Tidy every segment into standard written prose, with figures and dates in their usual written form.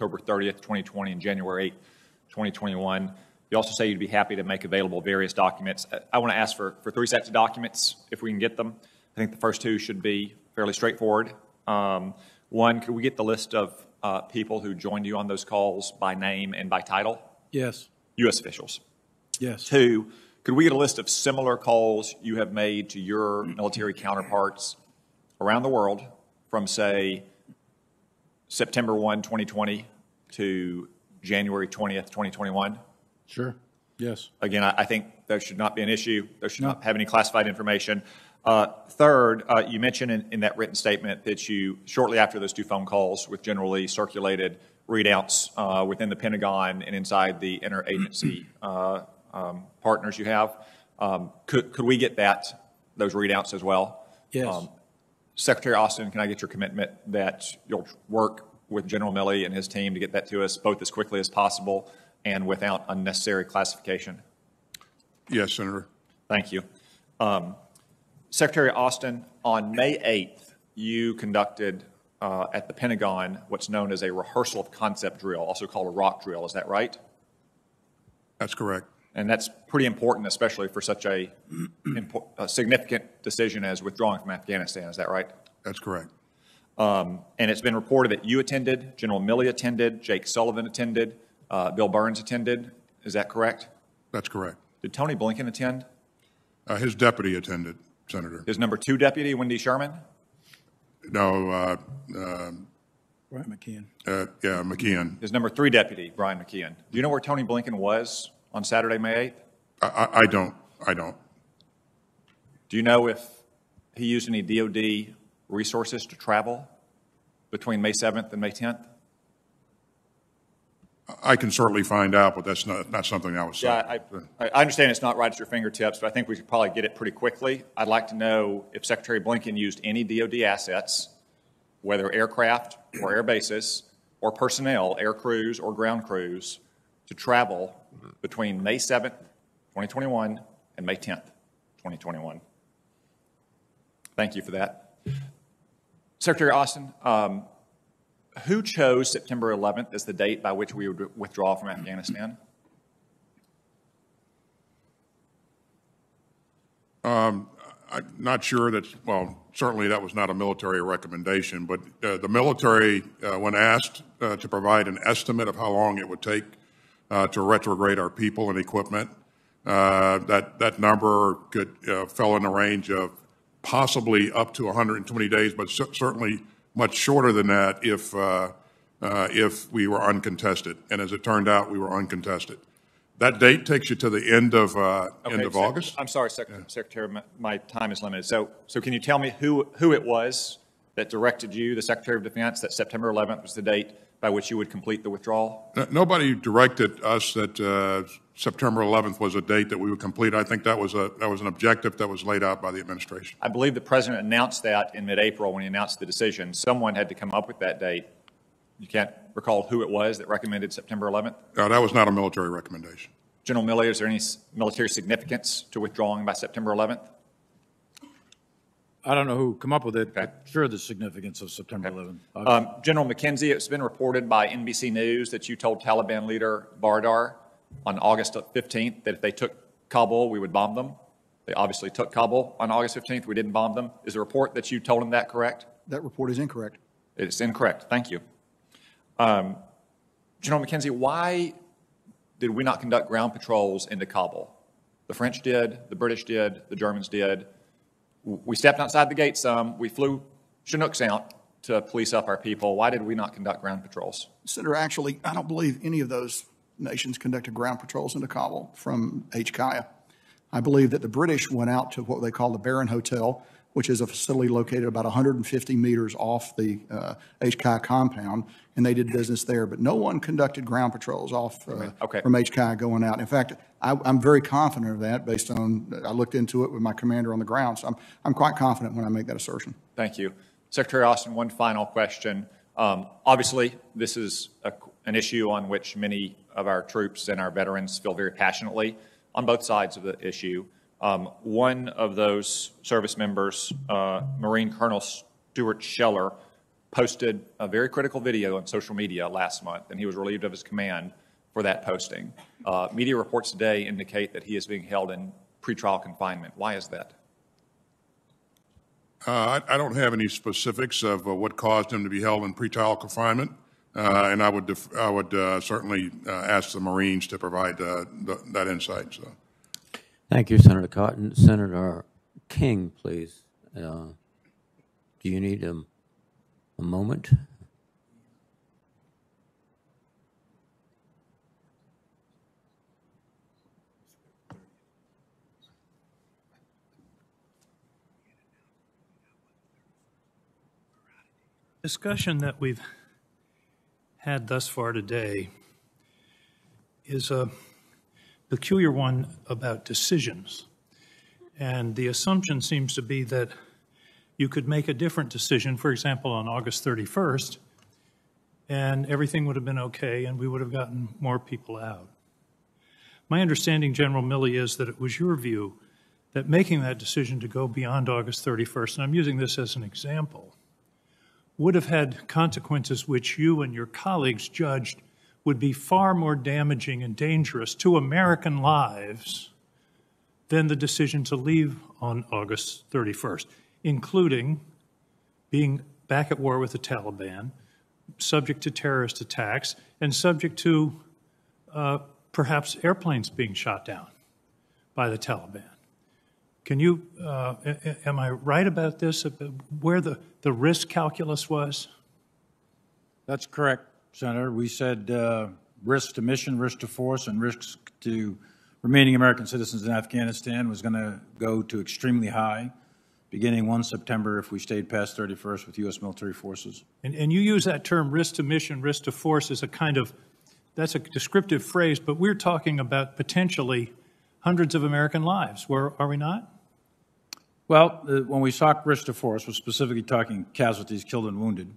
October 30th, 2020 and January 8th, 2021. You also say you'd be happy to make available various documents. I want to ask for 3 sets of documents, if we can get them. I think the first 2 should be fairly straightforward. One, could we get the list of people who joined you on those calls by name and by title? Yes. U.S. officials. Yes. 2, could we get a list of similar calls you have made to your military counterparts around the world from, say, September 1, 2020 to January 20th, 2021? Sure. Yes. Again, I think there should not be an issue. There should not have any classified information. Third, you mentioned in that written statement that you, shortly after those 2 phone calls with General Lee, circulated readouts within the Pentagon and inside the interagency partners you have. Could we get those readouts as well? Yes. Secretary Austin, can I get your commitment that you'll work with General Milley and his team to get that to us both as quickly as possible and without unnecessary classification? Yes, Senator. Thank you. Secretary Austin, on May 8th, you conducted at the Pentagon what's known as a rehearsal of concept drill, also called a rock drill. Is that right? That's correct. And that's pretty important, especially for such a significant decision as withdrawing from Afghanistan. Is that right? That's correct. And it's been reported that you attended, General Milley attended, Jake Sullivan attended, Bill Burns attended. Is that correct? That's correct. Did Tony Blinken attend? His deputy attended, Senator. His number 2 deputy, Wendy Sherman? No. Brian McKeon. Yeah, McKeon. His number 3 deputy, Brian McKeon. Do you know where Tony Blinken was on Saturday, May 8th? I don't. I don't. Do you know if he used any DOD resources to travel between May 7th and May 10th? I can certainly find out, but that's not something I would say. Yeah, I understand it's not right at your fingertips, but I think we could probably get it pretty quickly. I'd like to know if Secretary Blinken used any DOD assets, whether aircraft or air bases or personnel, air crews or ground crews, to travel between May 7th, 2021 and May 10th, 2021. Thank you for that. Secretary Austin, who chose September 11th as the date by which we would withdraw from Afghanistan? I'm not sure that, well, certainly that was not a military recommendation, but the military, when asked to provide an estimate of how long it would take to retrograde our people and equipment, that number fell in the range of possibly up to 120 days, but certainly much shorter than that if we were uncontested. And as it turned out, we were uncontested. That date takes you to the end of August. I'm sorry, Secretary, my time is limited. So can you tell me who it was that directed you, the Secretary of Defense, that September 11th was the date by which you would complete the withdrawal? Nobody directed us that September 11th was a date that we would complete. I think that was an objective that was laid out by the administration. I believe the President announced that in mid-April when he announced the decision. Someone had to come up with that date. You can't recall who it was that recommended September 11th? No, that was not a military recommendation. General Milley, is there any military significance to withdrawing by September 11th? I don't know who come up with it, Okay. but sure the significance of September 11th. General McKenzie, it's been reported by NBC News that you told Taliban leader Bardar on August 15th that if they took Kabul, we would bomb them. They obviously took Kabul on August 15th. We didn't bomb them. Is the report that you told him that correct? That report is incorrect. It's incorrect. Thank you. General McKenzie, why did we not conduct ground patrols into Kabul? The French did, the British did, the Germans did. We stepped outside the gate some. We flew Chinooks out to police up our people. Why did we not conduct ground patrols? Senator, actually, I don't believe any of those nations conducted ground patrols into Kabul from HKIA. I believe that the British went out to what they call the Baron Hotel, which is a facility located about 150 meters off the HKIA compound, and they did business there. But no one conducted ground patrols off from HKIA going out. In fact, I'm very confident of that based on, I looked into it with my commander on the ground, so I'm quite confident when I make that assertion. Thank you. Secretary Austin, one final question. Obviously, this is an issue on which many of our troops and our veterans feel very passionately on both sides of the issue. One of those service members, Marine Colonel Stuart Scheller, posted a very critical video on social media last month, and he was relieved of his command for that posting. Media reports today indicate that he is being held in pretrial confinement. Why is that? I don't have any specifics of what caused him to be held in pretrial confinement, and I would certainly ask the Marines to provide that insight. So. Thank you, Senator Cotton. Senator King, please. Do you need a moment? Discussion that we've had thus far today is a peculiar one about decisions. And the assumption seems to be that you could make a different decision, for example, on August 31st, and everything would have been okay and we would have gotten more people out. My understanding, General Milley, is that it was your view that making that decision to go beyond August 31st, and I'm using this as an example, would have had consequences which you and your colleagues judged would be far more damaging and dangerous to American lives than the decision to leave on August 31st, including being back at war with the Taliban, subject to terrorist attacks, and subject to perhaps airplanes being shot down by the Taliban. Can you, am I right about this, where the risk calculus was? That's correct, Senator. We said risk to mission, risk to force, and risks to remaining American citizens in Afghanistan was going to go to extremely high, beginning 1 September if we stayed past 31st with U.S. military forces. And you use that term risk to mission, risk to force as a kind of, that's a descriptive phrase, but we're talking about potentially hundreds of American lives, are we not? Well, when we talk risk to force, we're specifically talking casualties, killed and wounded.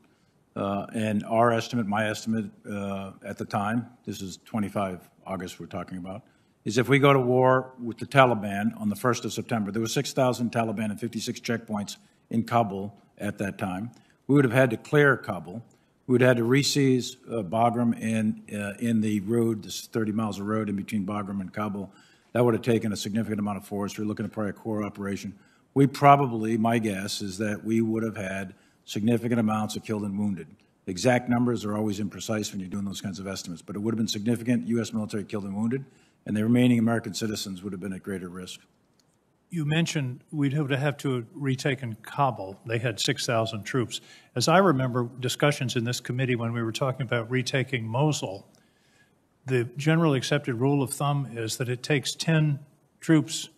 And our estimate, my estimate at the time, this is 25 August we're talking about, is if we go to war with the Taliban on the 1st of September, there were 6,000 Taliban and 56 checkpoints in Kabul at that time. We would have had to clear Kabul. We would have had to reseize Bagram in the road, this 30 miles of road in between Bagram and Kabul. That would have taken a significant amount of force. We're looking at probably a core operation. We probably, my guess is that we would have had significant amounts of killed and wounded. The exact numbers are always imprecise when you're doing those kinds of estimates, but it would have been significant U.S. military killed and wounded, and the remaining American citizens would have been at greater risk. You mentioned we'd have to retaken Kabul. They had 6,000 troops. As I remember discussions in this committee when we were talking about retaking Mosul, the generally accepted rule of thumb is that it takes 10 troops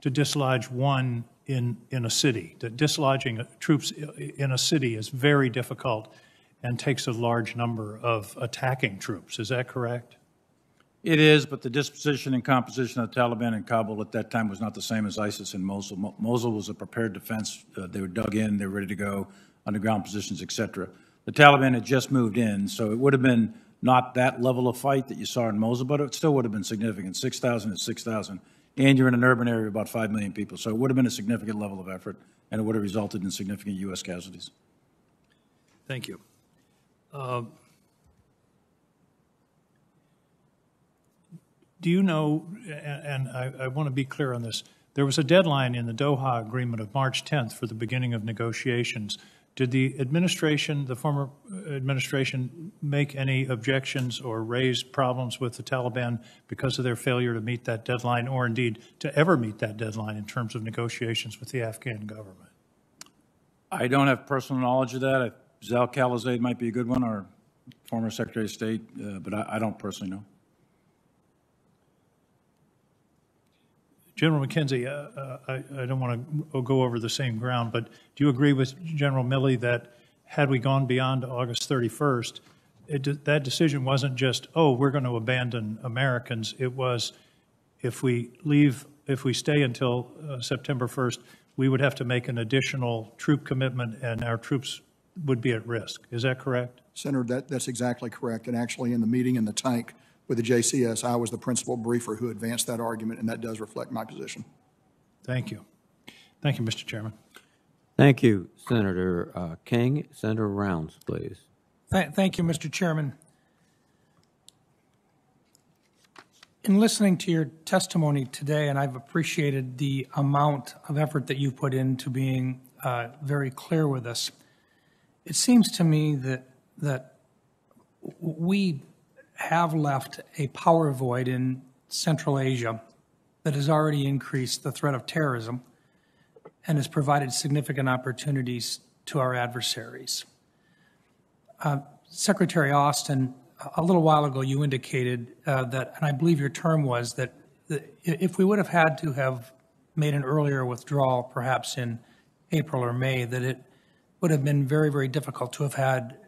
to dislodge one in a city. That dislodging troops in a city is very difficult and takes a large number of attacking troops. Is that correct? It is, but the disposition and composition of the Taliban in Kabul at that time was not the same as ISIS in Mosul. Mosul was a prepared defense. They were dug in, they were ready to go, underground positions, etc. The Taliban had just moved in, so it would have been not that level of fight that you saw in Mosul, but it still would have been significant. 6,000 is 6,000. And you're in an urban area of about 5 million people. So it would have been a significant level of effort, and it would have resulted in significant U.S. casualties. Thank you. Do you know, and I want to be clear on this, there was a deadline in the Doha Agreement of March 10th for the beginning of negotiations. Did the administration, the former administration, make any objections or raise problems with the Taliban because of their failure to meet that deadline, or indeed to ever meet that deadline in terms of negotiations with the Afghan government? I don't have personal knowledge of that. Zal Khalilzad might be a good one, our former Secretary of State, but I don't personally know. General McKenzie, I don't want to go over the same ground, but do you agree with General Milley that had we gone beyond August 31st, that decision wasn't just, oh, we're going to abandon Americans. It was, if we stay until September 1st, we would have to make an additional troop commitment and our troops would be at risk. Is that correct? Senator, that's exactly correct. And actually in the meeting in the tank with the JCS, I was the principal briefer who advanced that argument, and that does reflect my position. Thank you. Thank you, Mr. Chairman. Thank you, Senator King. Senator Rounds, please. Thank you, Mr. Chairman. In listening to your testimony today, and I've appreciated the amount of effort that you put into being very clear with us, it seems to me that we have left a power void in Central Asia that has already increased the threat of terrorism and has provided significant opportunities to our adversaries. Secretary Austin, a little while ago you indicated that, and I believe your term was that if we would have had to have made an earlier withdrawal, perhaps in April or May, that it would have been very, very difficult to have had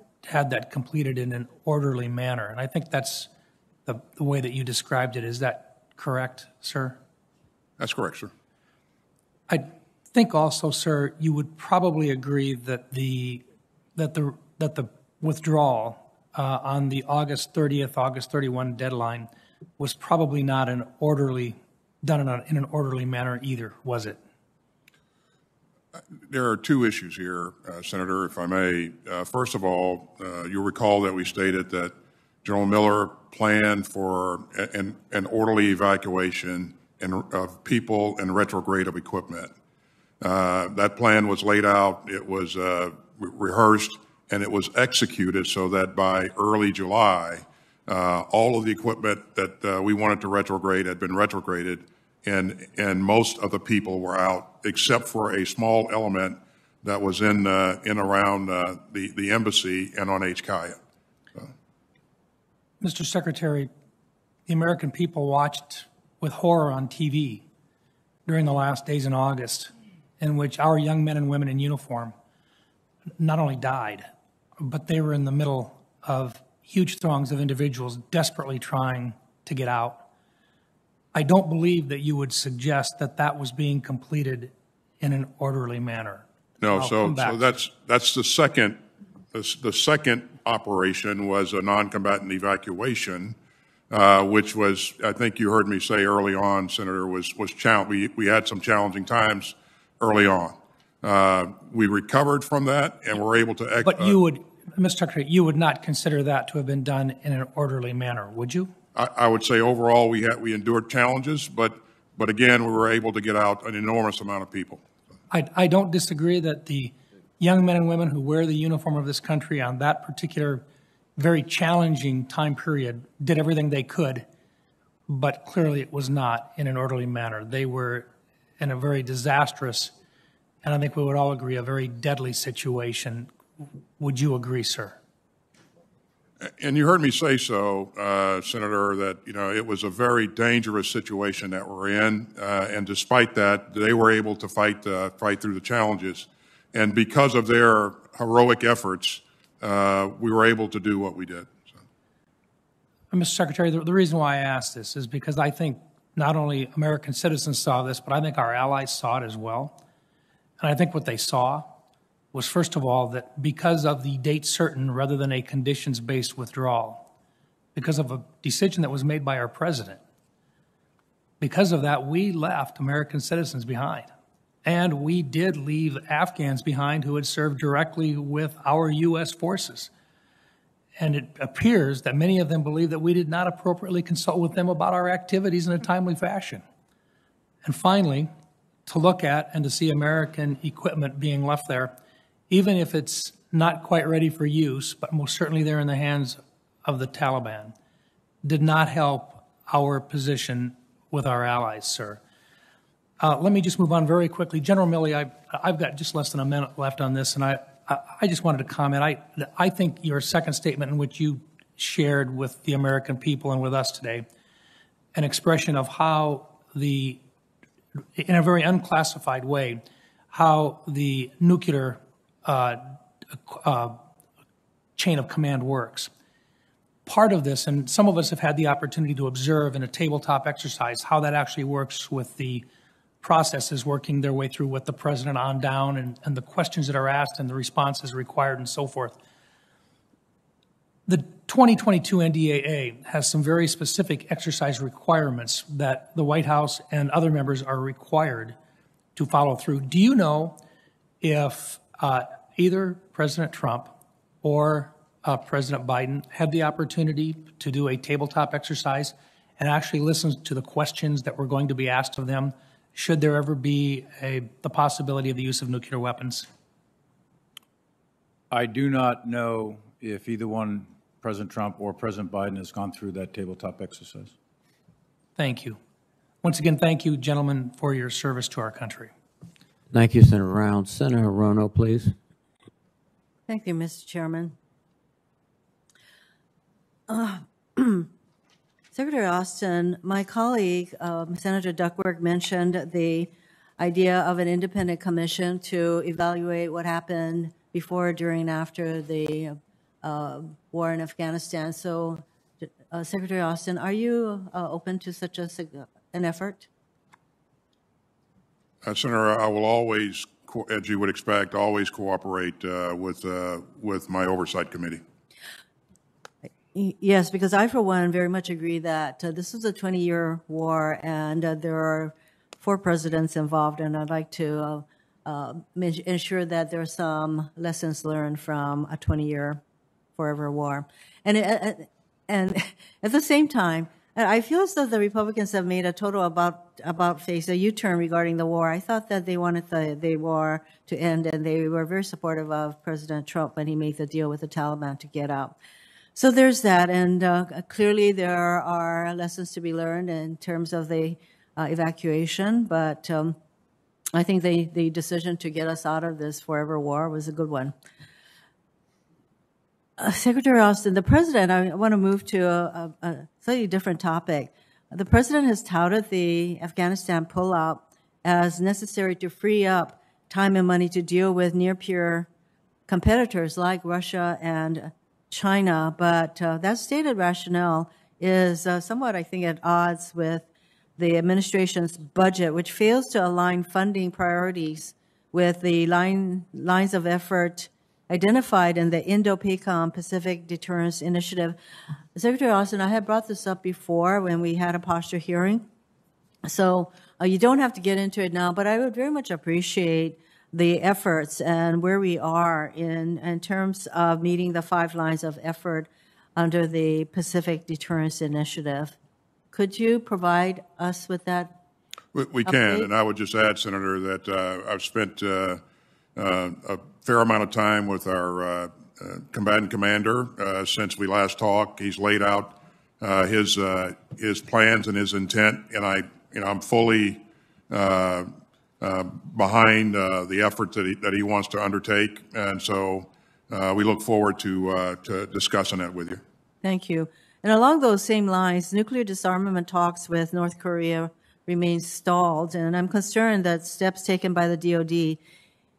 that completed in an orderly manner. And I think that's the way that you described it. Is that correct, sir? That's correct, sir. I think also, sir, you would probably agree that the withdrawal on the August 30th, August 31 deadline was probably not done in an orderly manner either, was it? There are two issues here, Senator, if I may. First of all, you'll recall that we stated that General Miller planned for an orderly evacuation of people and retrograde of equipment. That plan was laid out, it was rehearsed, and it was executed so that by early July, all of the equipment that we wanted to retrograde had been retrograded, and most of the people were out, except for a small element that was in around the embassy and on HKIA. Mr. Secretary, the American people watched with horror on TV during the last days in August, in which our young men and women in uniform not only died, but they were in the middle of huge throngs of individuals desperately trying to get out. I don't believe that you would suggest that that was being completed in an orderly manner. No, so that's the second. The second operation was a non-combatant evacuation, which was, I think you heard me say early on, Senator, we had some challenging times early on. We recovered from that, and were able to. But you would, Mr. Secretary, you would not consider that to have been done in an orderly manner, would you? I would say overall we endured challenges, but again we were able to get out an enormous amount of people. I don't disagree that the young men and women who wear the uniform of this country on that particular very challenging time period did everything they could, but clearly it was not in an orderly manner. They were in a very disastrous, and I think we would all agree, a very deadly situation. Would you agree, sir? And you heard me say so, Senator, that it was a very dangerous situation that we're in, and despite that, they were able to fight through the challenges, and because of their heroic efforts, we were able to do what we did. So. Mr. Secretary, the reason why I ask this is because I think not only American citizens saw this, but I think our allies saw it as well, and I think what they saw was, first of all, that because of the date certain rather than a conditions-based withdrawal, because of a decision that was made by our president, because of that, we left American citizens behind. And we did leave Afghans behind who had served directly with our U.S. forces. And it appears that many of them believe that we did not appropriately consult with them about our activities in a timely fashion. And finally, to look at and to see American equipment being left there, even if it's not quite ready for use, but most certainly there in the hands of the Taliban, did not help our position with our allies, sir. Let me just move on very quickly. General Milley, I've got just less than a minute left on this, and I just wanted to comment. I think your second statement in which you shared with the American people and with us today, an expression of how in a very unclassified way, how the nuclear chain of command works. Part of this, and some of us have had the opportunity to observe in a tabletop exercise how that actually works with the processes working their way through with the president on down and the questions that are asked and the responses required and so forth. The 2022 NDAA has some very specific exercise requirements that the White House and other members are required to follow through. Do you know if either President Trump or President Biden had the opportunity to do a tabletop exercise and actually listen to the questions that were going to be asked of them, should there ever be the possibility of the use of nuclear weapons? I do not know if either one, President Trump or President Biden, has gone through that tabletop exercise. Thank you. Once again, thank you, gentlemen, for your service to our country. Thank you, Senator Round. Senator Rono, please. Thank you, Mr. Chairman. Secretary Austin, my colleague, Senator Duckworth, mentioned the idea of an independent commission to evaluate what happened before, during, and after the war in Afghanistan. So, Secretary Austin, are you open to such an effort? Senator, I will always, as you would expect, always cooperate with my oversight committee. Yes, because I, for one, very much agree that this is a 20-year war, and there are 4 presidents involved, and I'd like to ensure that there are some lessons learned from a 20-year forever war. And at the same time, I feel as though the Republicans have made a total about-face, a U-turn regarding the war. I thought that they wanted the war to end, and they were very supportive of President Trump when he made the deal with the Taliban to get out. So there's that, and clearly there are lessons to be learned in terms of the evacuation, but I think the decision to get us out of this forever war was a good one. Secretary Austin, the President, I want to move to a slightly different topic. The President has touted the Afghanistan pullout as necessary to free up time and money to deal with near-peer competitors like Russia and China, but that stated rationale is somewhat, I think, at odds with the administration's budget, which fails to align funding priorities with the lines of effort identified in the Indo-PACOM Pacific Deterrence Initiative. Secretary Austin, I had brought this up before when we had a posture hearing, so you don't have to get into it now, but I would very much appreciate the efforts and where we are in terms of meeting the 5 lines of effort under the Pacific Deterrence Initiative. Could you provide us with that? We can, and I would just add, Senator, that I've spent a fair amount of time with our combatant commander since we last talked. He's laid out his plans and his intent, and I'm fully behind the effort that he wants to undertake, and so we look forward to discussing that with you. Thank you. And along those same lines, nuclear disarmament talks with North Korea remain stalled, and I'm concerned that steps taken by the DoD,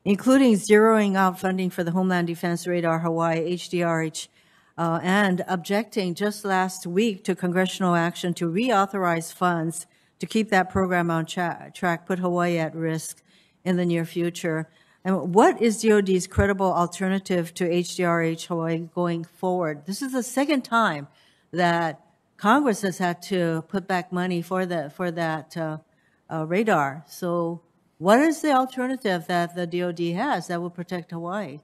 including zeroing out funding for the Homeland Defense Radar Hawaii, HDRH, and objecting just last week to congressional action to reauthorize funds to keep that program on track, put Hawaii at risk in the near future. And what is DoD's credible alternative to HDRH Hawaii going forward? This is the second time that Congress has had to put back money for that radar. So what is the alternative that the DoD has that will protect Hawaii?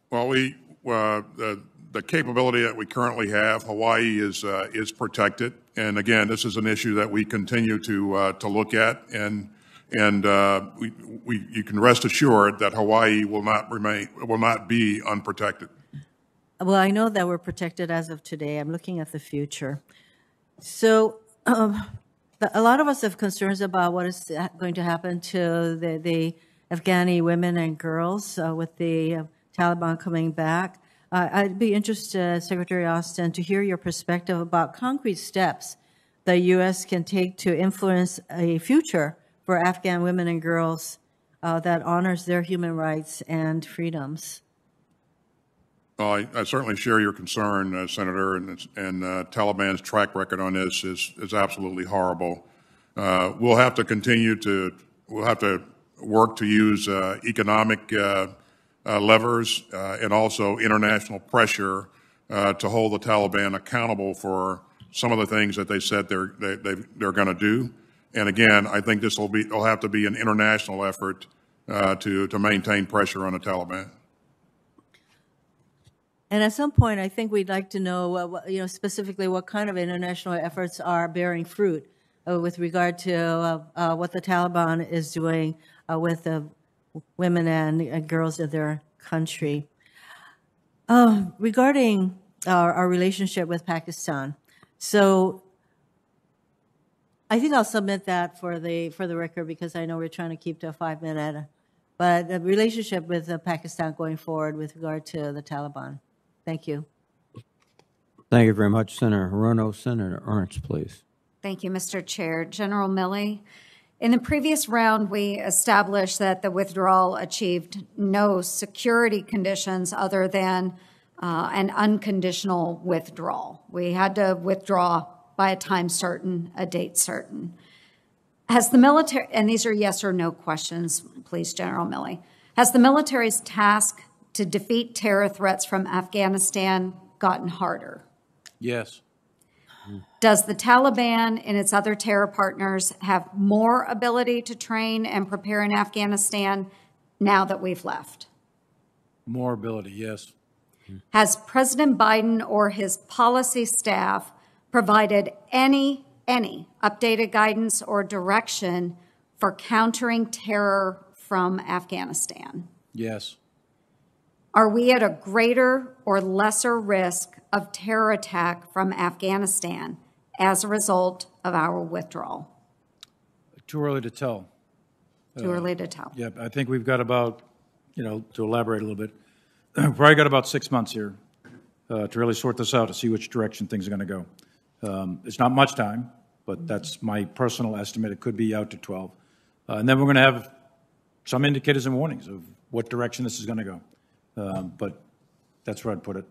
Well, the capability that we currently have, Hawaii is protected, and again, this is an issue that we continue to look at, and you can rest assured that Hawaii will not be unprotected. Well, I know that we're protected as of today. I'm looking at the future. So a lot of us have concerns about what is going to happen to the Afghani women and girls with the Taliban coming back. I'd be interested, Secretary Austin, to hear your perspective about concrete steps the U.S. can take to influence a future for Afghan women and girls that honors their human rights and freedoms. Well, I certainly share your concern, Senator, and Taliban's track record on this is absolutely horrible. We'll have to continue we'll have to work to use economic levers and also international pressure to hold the Taliban accountable for some of the things that they said they're going to do. And again, I think will have to be an international effort to maintain pressure on the Taliban. And at some point, I think we'd like to know, specifically what kind of international efforts are bearing fruit with regard to what the Taliban is doing with the women and girls of their country. Regarding our relationship with Pakistan, so I think I'll submit that for the record because I know we're trying to keep to a 5-minute. But the relationship with Pakistan going forward with regard to the Taliban. Thank you. Thank you very much, Senator Hirono. Senator Ernst, please. Thank you, Mr. Chair. General Milley, in the previous round, we established that the withdrawal achieved no security conditions other than an unconditional withdrawal. We had to withdraw by a time certain, a date certain. Has the military, and these are yes or no questions, please, General Milley, has the military's task to defeat terror threats from Afghanistan gotten harder? Yes. Does the Taliban and its other terror partners have more ability to train and prepare in Afghanistan now that we've left? More ability, yes. Has President Biden or his policy staff provided any updated guidance or direction for countering terror from Afghanistan? Yes. Are we at a greater or lesser risk of terror attack from Afghanistan as a result of our withdrawal? Too early to tell. Too early to tell. Yeah, I think we've got about, to elaborate a little bit, we've probably got about 6 months here to really sort this out, to see which direction things are going to go. It's not much time, but that's my personal estimate. It could be out to 12. And then we're going to have some indicators and warnings of what direction this is going to go. But that's where I'd put it.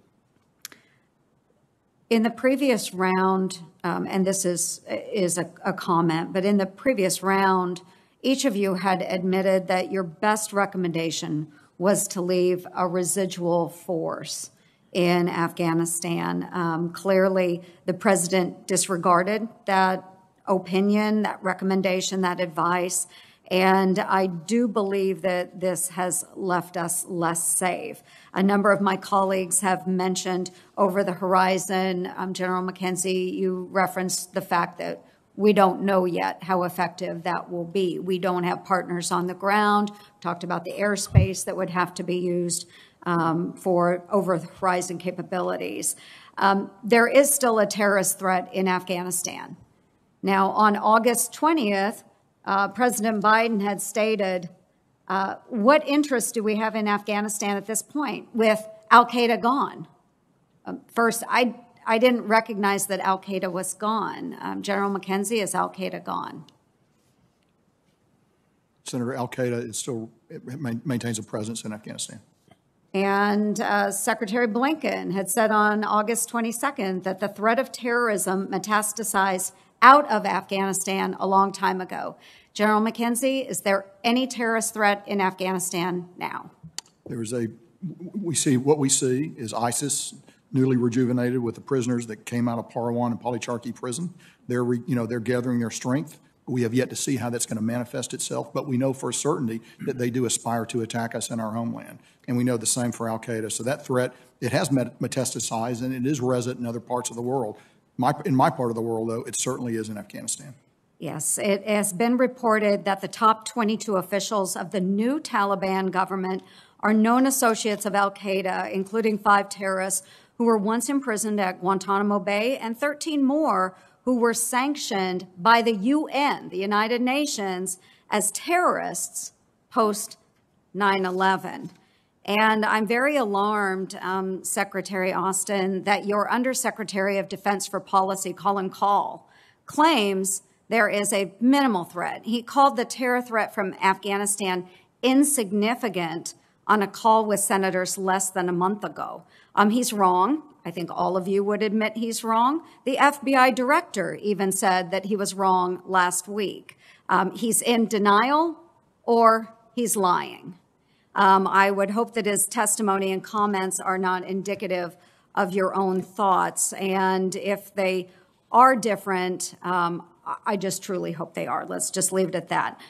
In the previous round, and this is a comment, but in the previous round, each of you had admitted that your best recommendation was to leave a residual force in Afghanistan. Clearly, the president disregarded that opinion, that recommendation, that advice. And I do believe that this has left us less safe. A number of my colleagues have mentioned over the horizon. General McKenzie, you referenced the fact that we don't know yet how effective that will be. We don't have partners on the ground. We talked about the airspace that would have to be used for over-the-horizon capabilities. There is still a terrorist threat in Afghanistan. Now, on August 20th, President Biden had stated, what interest do we have in Afghanistan at this point with Al-Qaeda gone? First, I didn't recognize that Al-Qaeda was gone. General McKenzie, is Al-Qaeda gone? Senator, Al-Qaeda is still maintains a presence in Afghanistan. And Secretary Blinken had said on August 22nd that the threat of terrorism metastasized out of Afghanistan a long time ago. General McKenzie, is there any terrorist threat in Afghanistan now? What we see is ISIS newly rejuvenated with the prisoners that came out of Parawan and Polycharky prison. They're gathering their strength. We have yet to see how that's going to manifest itself, but we know for certainty that they do aspire to attack us in our homeland. And we know the same for Al-Qaeda. So that threat, it has metastasized, and it is resident in other parts of the world. In my part of the world, though, it certainly is in Afghanistan. Yes, it has been reported that the top 22 officials of the new Taliban government are known associates of Al-Qaeda, including 5 terrorists who were once imprisoned at Guantanamo Bay and 13 more who were sanctioned by the UN, the United Nations, as terrorists post 9/11. And I'm very alarmed, Secretary Austin, that your Undersecretary of Defense for Policy, Colin Kahl, claims there is a minimal threat. He called the terror threat from Afghanistan insignificant on a call with senators less than a month ago. He's wrong. I think all of you would admit he's wrong. The FBI director even said that he was wrong last week. He's in denial or he's lying. I would hope that his testimony and comments are not indicative of your own thoughts. And if they are different, I just truly hope they are. Let's just leave it at that.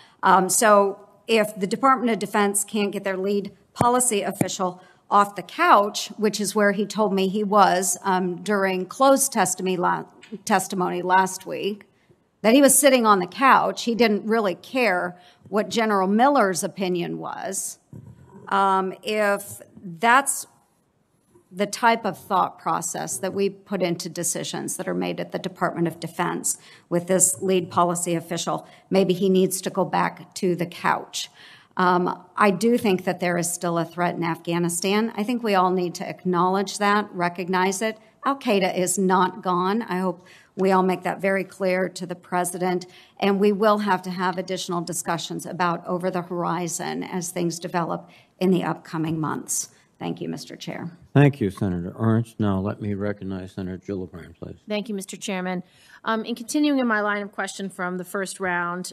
So if the Department of Defense can't get their lead policy official off the couch, which is where he told me he was during closed testimony last week, that he was sitting on the couch. He didn't really care what General Miller's opinion was. If that's the type of thought process that we put into decisions that are made at the Department of Defense with this lead policy official, maybe he needs to go back to the couch. I do think that there is still a threat in Afghanistan. I think we all need to acknowledge that, recognize it. Al-Qaeda is not gone. I hope we all make that very clear to the president. And we will have to have additional discussions about over the horizon as things develop in the upcoming months. Thank you, Mr. Chair. Thank you, Senator Ernst. Now let me recognize Senator Gillibrand, please. Thank you, Mr. Chairman. In continuing in my line of question from the first round,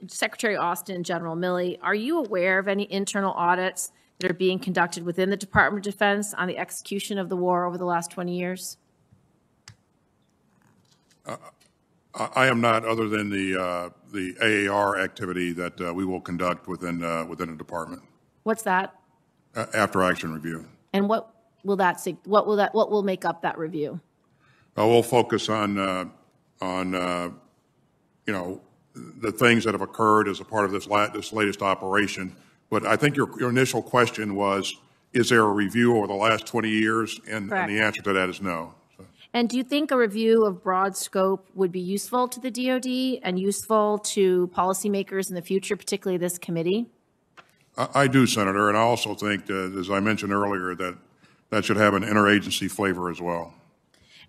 Secretary Austin and General Milley, are you aware of any internal audits that are being conducted within the Department of Defense on the execution of the war over the last 20 years? I am not, other than the AAR activity that we will conduct within the department. What's that? After action review. And what will that say? What will make up that review? We'll focus on the things that have occurred as a part of this latest operation. But I think your initial question was, is there a review over the last 20 years? And the answer to that is no. So. And do you think a review of broad scope would be useful to the DoD and useful to policymakers in the future, particularly this committee? I do, Senator, and I also think, as I mentioned earlier, that should have an interagency flavor as well.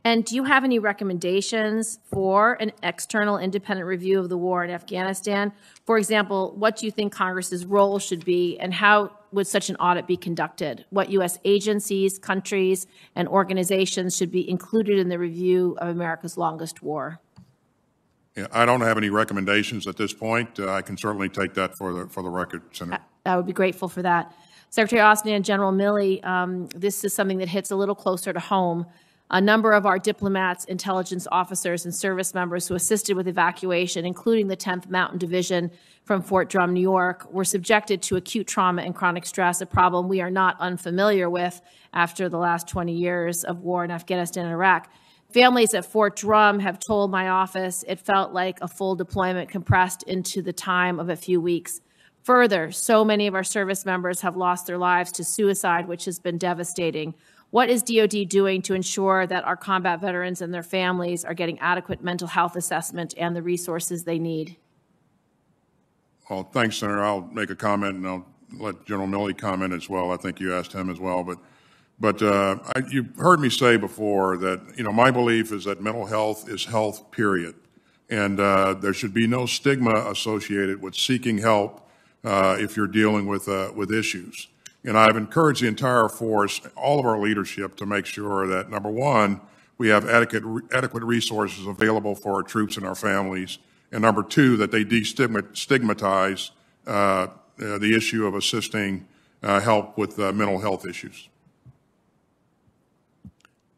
And do you have any recommendations for an external independent review of the war in Afghanistan? For example, what do you think Congress's role should be, and how would such an audit be conducted? What U.S. agencies, countries, and organizations should be included in the review of America's longest war? Yeah, I don't have any recommendations at this point. I can certainly take that for the record, Senator. I would be grateful for that. Secretary Austin and General Milley, this is something that hits a little closer to home. A number of our diplomats, intelligence officers, and service members who assisted with evacuation, including the 10th Mountain Division from Fort Drum, New York, were subjected to acute trauma and chronic stress, a problem we are not unfamiliar with after the last 20 years of war in Afghanistan and Iraq. Families at Fort Drum have told my office it felt like a full deployment compressed into the time of a few weeks. Further, so many of our service members have lost their lives to suicide, which has been devastating. What is DoD doing to ensure that our combat veterans and their families are getting adequate mental health assessment and the resources they need? Well, thanks, Senator. I'll make a comment, and I'll let General Milley comment as well. I think you asked him as well. But you've heard me say before that, my belief is that mental health is health, period. And there should be no stigma associated with seeking help if you're dealing with issues. And I've encouraged the entire force, all of our leadership, to make sure that, number one, we have adequate resources available for our troops and our families, and number two, that they destigmatize the issue of assisting help with mental health issues.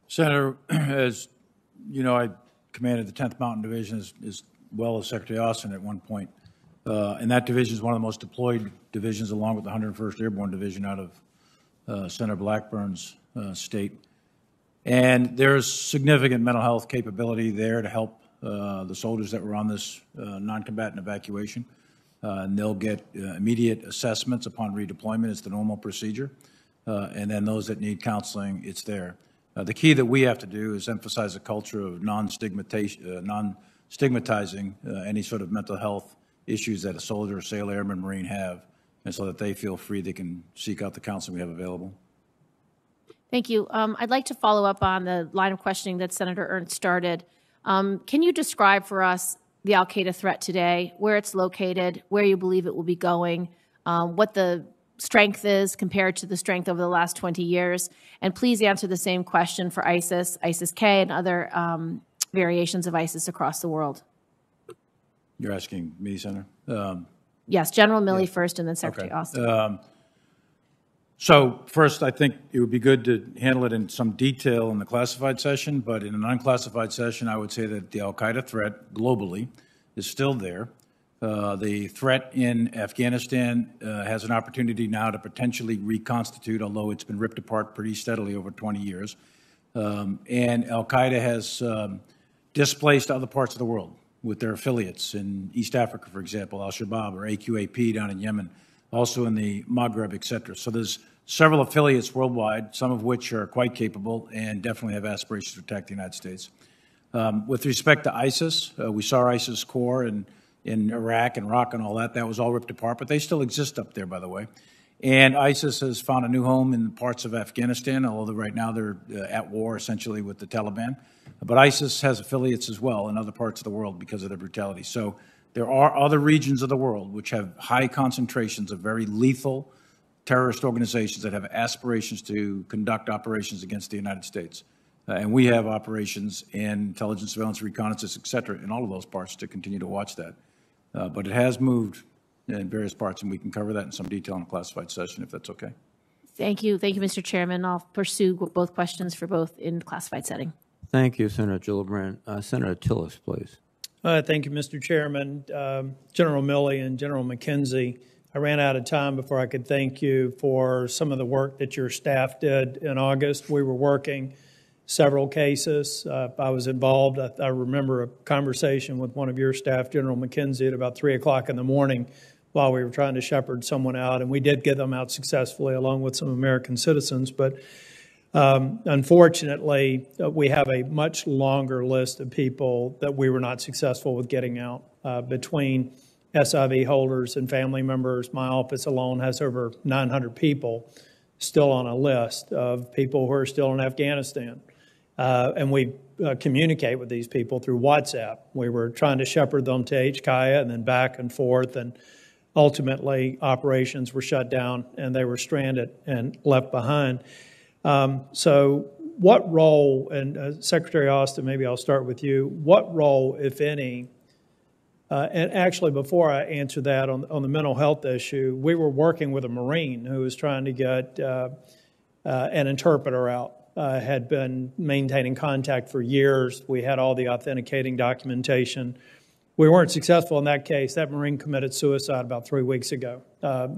Senator, as you know, I commanded the 10th Mountain Division as well as Secretary Austin at one point. And that division is one of the most deployed divisions, along with the 101st Airborne Division out of Senator Blackburn's state. And there's significant mental health capability there to help the soldiers that were on this non-combatant evacuation. And they'll get immediate assessments upon redeployment. It's the normal procedure. And then those that need counseling, it's there. The key that we have to do is emphasize a culture of non-stigmatizing any sort of mental health issues that a soldier, sailor, airman, Marine have, and so that they feel free, they can seek out the counseling we have available. Thank you. I'd like to follow up on the line of questioning that Senator Ernst started. Can you describe for us the Al-Qaeda threat today, where it's located, where you believe it will be going, what the strength is compared to the strength over the last 20 years? And please answer the same question for ISIS, ISIS-K, and other variations of ISIS across the world. You're asking me, Senator? Yes, General Milley first, and then Secretary Austin. So first, I think it would be good to handle it in some detail in the classified session, but in an unclassified session, I would say that the Al-Qaeda threat globally is still there. The threat in Afghanistan has an opportunity now to potentially reconstitute, although it's been ripped apart pretty steadily over 20 years. And Al-Qaeda has displaced other parts of the world with their affiliates in East Africa, for example, Al-Shabaab or AQAP down in Yemen, also in the Maghreb, et cetera. So there's several affiliates worldwide, some of which are quite capable and definitely have aspirations to attack the United States. With respect to ISIS, we saw ISIS core in Iraq and Iraq and all that. That was all ripped apart, but they still exist up there, by the way. And ISIS has found a new home in parts of Afghanistan, although right now they're at war essentially with the Taliban. But ISIS has affiliates as well in other parts of the world because of their brutality. So there are other regions of the world which have high concentrations of very lethal terrorist organizations that have aspirations to conduct operations against the United States. And we have operations in intelligence, surveillance, reconnaissance, et cetera, in all of those parts to continue to watch that. But it has moved in various parts, and we can cover that in some detail in a classified session if that's okay. Thank you. Thank you, Mr. Chairman. I'll pursue both questions for both in classified setting. Thank you, Senator Gillibrand. Senator Tillis, please. Thank you, Mr. Chairman. General Milley and General McKenzie, I ran out of time before I could thank you for some of the work that your staff did in August. We were working several cases. I was involved. I remember a conversation with one of your staff, General McKenzie, at about 3 o'clock in the morning while we were trying to shepherd someone out, and we did get them out successfully along with some American citizens. But unfortunately, we have a much longer list of people that we were not successful with getting out. Between SIV holders and family members, my office alone has over 900 people still on a list of people who are still in Afghanistan. And we communicate with these people through WhatsApp. We were trying to shepherd them to HKIA and then back and forth, and ultimately operations were shut down and they were stranded and left behind. So what role, and Secretary Austin, maybe I'll start with you, what role, if any, and actually before I answer that on the mental health issue, we were working with a Marine who was trying to get an interpreter out. Had been maintaining contact for years. We had all the authenticating documentation. We weren't successful in that case. That Marine committed suicide about 3 weeks ago,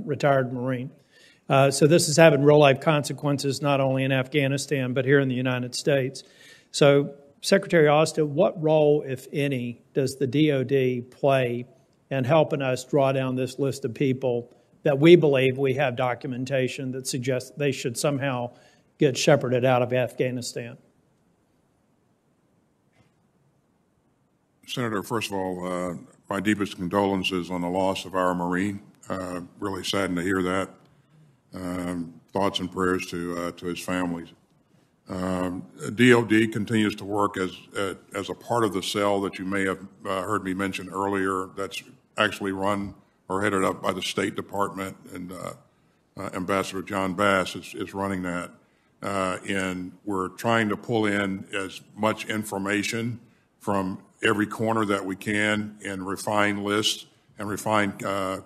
retired Marine. So this is having real-life consequences not only in Afghanistan, but here in the United States. So, Secretary Austin, what role, if any, does the DOD play in helping us draw down this list of people that we believe we have documentation that suggests they should somehow get shepherded out of Afghanistan? Senator, first of all, my deepest condolences on the loss of our Marine. Really saddened to hear that. Thoughts and prayers to his families. DOD continues to work as a part of the cell that you may have heard me mention earlier. That's actually run or headed up by the State Department, and Ambassador John Bass is running that. And we're trying to pull in as much information from every corner that we can and refine lists and refine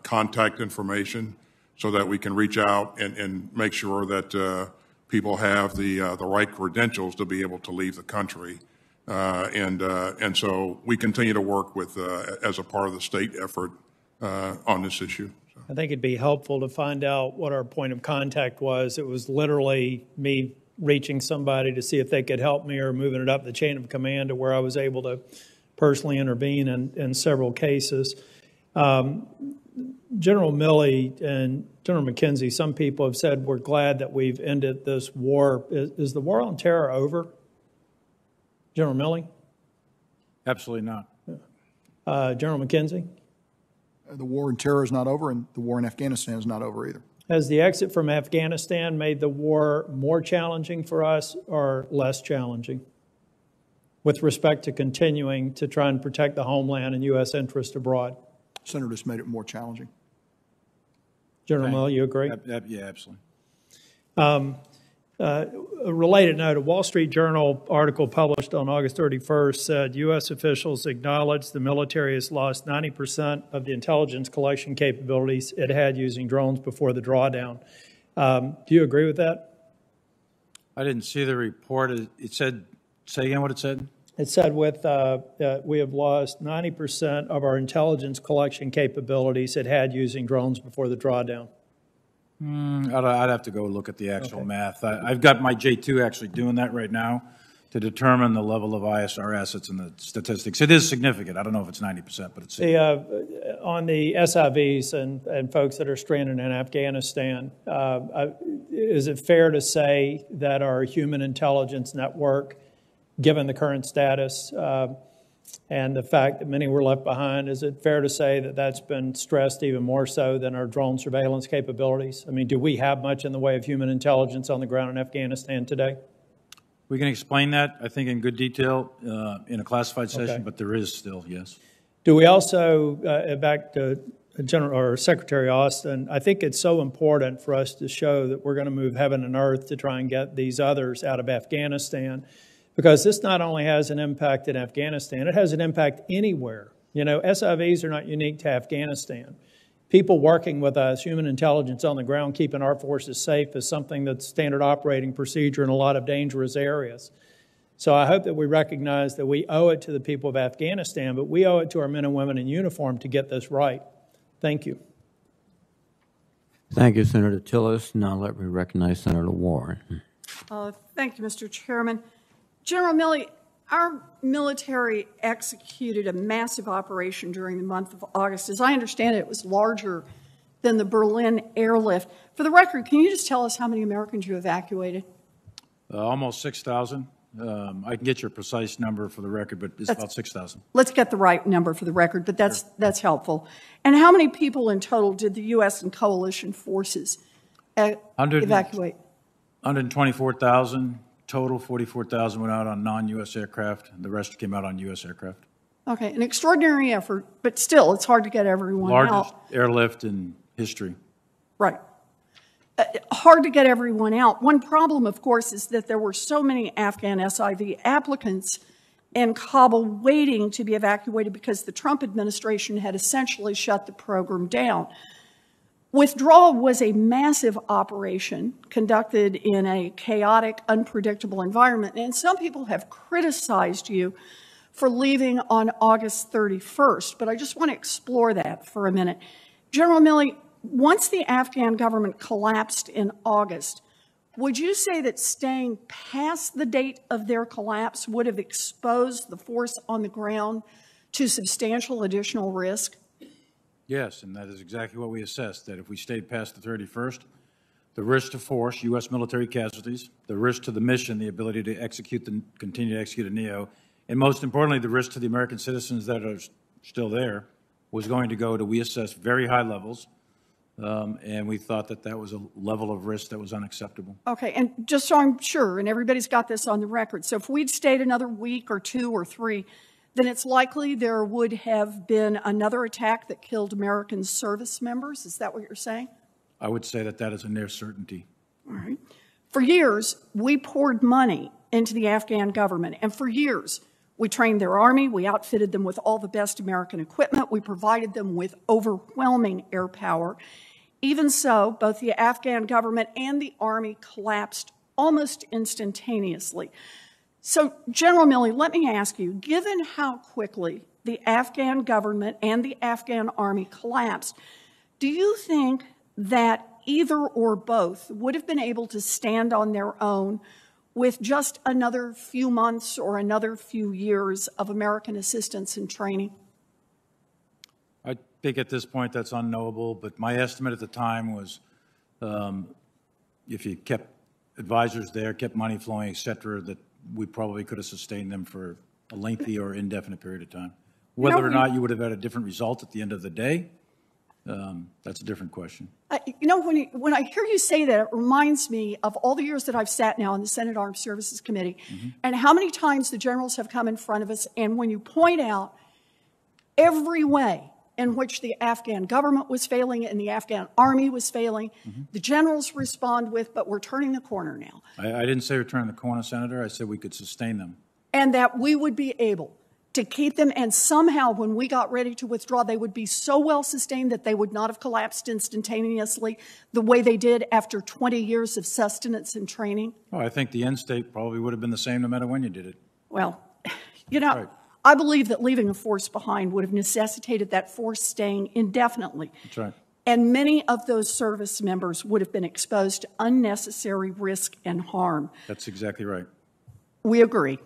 contact information so that we can reach out and make sure that people have the right credentials to be able to leave the country. And so we continue to work with as a part of the state effort on this issue. I think it'd be helpful to find out what our point of contact was. It was literally me reaching somebody to see if they could help me or moving it up the chain of command to where I was able to personally intervene in several cases. General Milley and General McKenzie, some people have said we're glad that we've ended this war. Is the war on terror over? General Milley? Absolutely not. General McKenzie? The war on terror is not over, and the war in Afghanistan is not over either. Has the exit from Afghanistan made the war more challenging for us or less challenging with respect to continuing to try and protect the homeland and U.S. interest abroad? Senator, it's made it more challenging. General Milley, you agree? Yeah, absolutely. A related note, a Wall Street Journal article published on August 31st said U.S. officials acknowledged the military has lost 90% of the intelligence collection capabilities it had using drones before the drawdown. Do you agree with that? I didn't see the report. It said, say again what it said? It said we have lost 90% of our intelligence collection capabilities it had using drones before the drawdown. I'd have to go look at the actual math. I've got my J2 actually doing that right now to determine the level of ISR assets and the statistics. It is significant. I don't know if it's 90%, but it's significant. On the SIVs and folks that are stranded in Afghanistan, is it fair to say that our human intelligence network, given the current status and the fact that many were left behind, is it fair to say that that's been stressed even more so than our drone surveillance capabilities? I mean, do we have much in the way of human intelligence on the ground in Afghanistan today? We can explain that, I think, in good detail in a classified session, but there is still, yes. Do we also, back to General or Secretary Austin, I think it's so important for us to show that we're going to move heaven and earth to try and get these others out of Afghanistan, because this not only has an impact in Afghanistan, it has an impact anywhere. You know, SIVs are not unique to Afghanistan. People working with us, human intelligence on the ground, keeping our forces safe is something that's standard operating procedure in a lot of dangerous areas. So I hope that we recognize that we owe it to the people of Afghanistan, but we owe it to our men and women in uniform to get this right. Thank you. Thank you, Senator Tillis. Now let me recognize Senator Warren. Thank you, Mr. Chairman. General Milley, our military executed a massive operation during the month of August. As I understand it, it was larger than the Berlin airlift. For the record, can you just tell us how many Americans you evacuated? Almost 6,000. I can get your precise number for the record, but it's about 6,000. Let's get the right number for the record, but that's helpful. And how many people in total did the U.S. and coalition forces evacuate? 124,000 total. 44,000 went out on non-U.S. aircraft, and the rest came out on U.S. aircraft. Okay, an extraordinary effort, but still, it's hard to get everyone out. Largest airlift in history. Right. Hard to get everyone out. One problem, of course, is that there were so many Afghan SIV applicants in Kabul waiting to be evacuated because the Trump administration had essentially shut the program down. Withdrawal was a massive operation conducted in a chaotic, unpredictable environment, and some people have criticized you for leaving on August 31st, but I just want to explore that for a minute. General Milley, once the Afghan government collapsed in August, would you say that staying past the date of their collapse would have exposed the force on the ground to substantial additional risk? Yes, and that is exactly what we assessed, that if we stayed past the 31st, the risk to force, U.S. military casualties, the risk to the mission, the ability to continue to execute a NEO, and most importantly, the risk to the American citizens that are still there was going to go to, we assessed, very high levels. And we thought that that was a level of risk that was unacceptable. Okay, and just so I'm sure, and everybody's got this on the record, so if we'd stayed another week or 2 or 3, then it's likely there would have been another attack that killed American service members? Is that what you're saying? I would say that that is a near certainty. All right. For years, we poured money into the Afghan government, and for years, we trained their army, we outfitted them with all the best American equipment, we provided them with overwhelming air power. Even so, both the Afghan government and the army collapsed almost instantaneously. So, General Milley, let me ask you, given how quickly the Afghan government and the Afghan army collapsed, do you think that either or both would have been able to stand on their own with just another few months or another few years of American assistance and training? I think at this point that's unknowable, but my estimate at the time was if you kept advisors there, kept money flowing, et cetera, that we probably could have sustained them for a lengthy or indefinite period of time. Whether or not you would have had a different result at the end of the day, that's a different question. You know, when I hear you say that, it reminds me of all the years that I've sat now on the Senate Armed Services Committee, and how many times the generals have come in front of us, and when you point out every way in which the Afghan government was failing and the Afghan army was failing, the generals respond with, but we're turning the corner now. I didn't say we're turning the corner, Senator. I said we could sustain them. And that we would be able. to keep them, and somehow when we got ready to withdraw, they would be so well sustained that they would not have collapsed instantaneously the way they did after 20 years of sustenance and training? Oh, I think the end state probably would have been the same no matter when you did it. Well, you know, Right. I believe that leaving a force behind would have necessitated that force staying indefinitely. That's right. And many of those service members would have been exposed to unnecessary risk and harm. That's exactly right. We agree.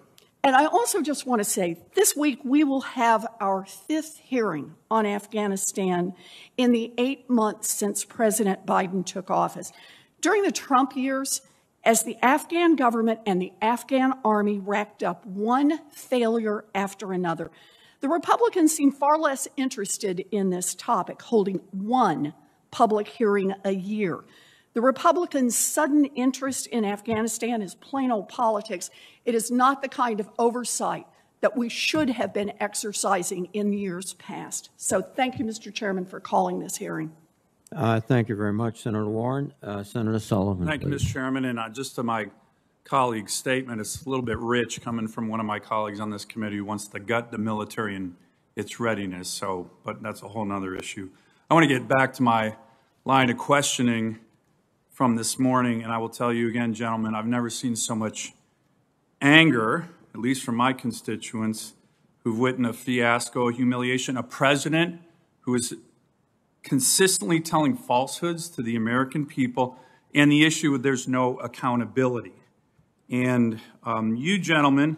And I also just want to say, this week we will have our 5th hearing on Afghanistan in the 8 months since President Biden took office. During the Trump years, as the Afghan government and the Afghan army racked up one failure after another, the Republicans seem far less interested in this topic, holding one public hearing a year. The Republicans' sudden interest in Afghanistan is plain old politics. It is not the kind of oversight that we should have been exercising in years past. So thank you, Mr. Chairman, for calling this hearing. Thank you very much, Senator Warren. Senator Sullivan, Thank you, please. Mr. Chairman. And just to my colleague's statement, it's a little bit rich coming from one of my colleagues on this committee who wants to gut the military and its readiness. So, but that's a whole nother issue. I want to get back to my line of questioning from this morning, and I will tell you again, gentlemen, I've never seen so much anger, at least from my constituents, who've witnessed a fiasco, a humiliation, a president who is consistently telling falsehoods to the American people, and the issue of there's no accountability. And you gentlemen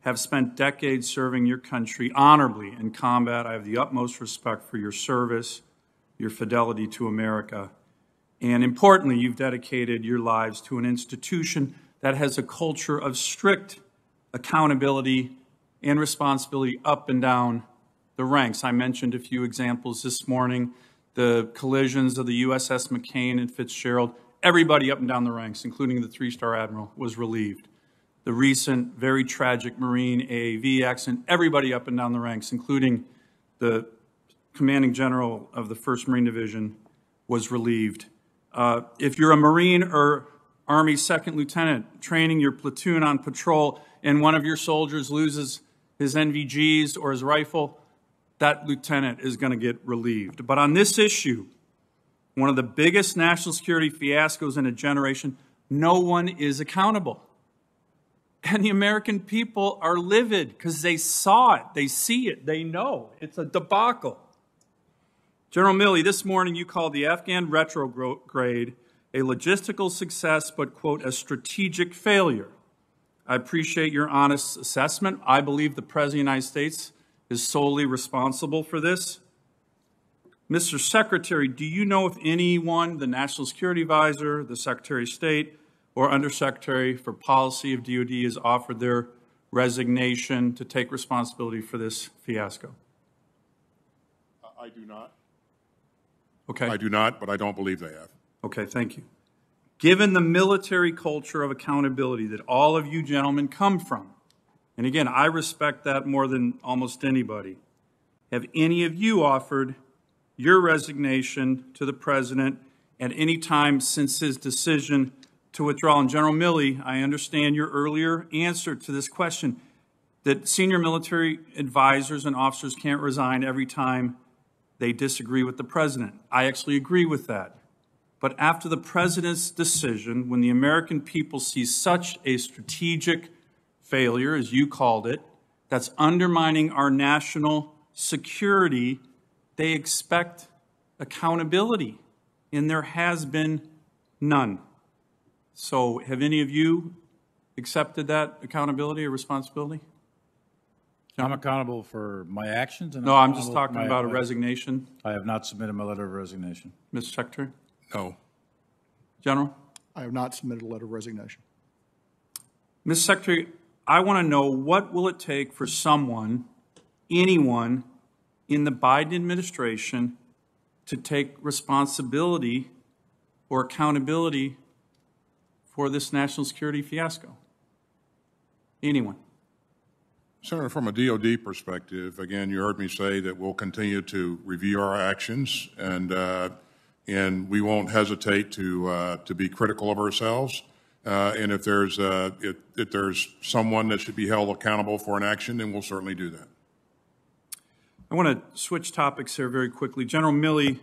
have spent decades serving your country honorably in combat. I have the utmost respect for your service, your fidelity to America. And importantly, you've dedicated your lives to an institution that has a culture of strict accountability and responsibility up and down the ranks. I mentioned a few examples this morning, the collisions of the USS McCain and Fitzgerald. Everybody up and down the ranks, including the 3-star admiral, was relieved. The recent, very tragic Marine AAV accident, everybody up and down the ranks, including the commanding general of the 1st Marine Division, was relieved. If you're a Marine or Army 2nd Lieutenant training your platoon on patrol and one of your soldiers loses his NVGs or his rifle, that lieutenant is going to get relieved. But on this issue, one of the biggest national security fiascos in a generation, no one is accountable. And the American people are livid because they saw it, they see it, they know. It's a debacle. General Milley, this morning you called the Afghan retrograde a logistical success, but, quote, a strategic failure. I appreciate your honest assessment. I believe the President of the United States is solely responsible for this. Mr. Secretary, do you know if anyone, the National Security Advisor, the Secretary of State, or Undersecretary for Policy of DOD has offered their resignation to take responsibility for this fiasco? I do not. Okay. I do not, but I don't believe they have. Okay, thank you. Given the military culture of accountability that all of you gentlemen come from, and again, I respect that more than almost anybody, have any of you offered your resignation to the President at any time since his decision to withdraw? And General Milley, I understand your earlier answer to this question, that senior military advisors and officers can't resign every time they disagree with the President. I actually agree with that. But after the President's decision, when the American people see such a strategic failure, as you called it, that's undermining our national security, they expect accountability, and there has been none. So have any of you accepted that accountability or responsibility? I'm accountable for my actions. And No, I'm just talking about a resignation. I have not submitted my letter of resignation. Mr. Secretary? No. General? I have not submitted a letter of resignation. Mr. Secretary, I want to know, what will it take for someone, anyone in the Biden administration to take responsibility or accountability for this national security fiasco? Anyone? Senator, from a DOD perspective, again, you heard me say that we'll continue to review our actions, and we won't hesitate to be critical of ourselves. And if there's someone that should be held accountable for an action, then we'll certainly do that. I want to switch topics here very quickly. General Milley,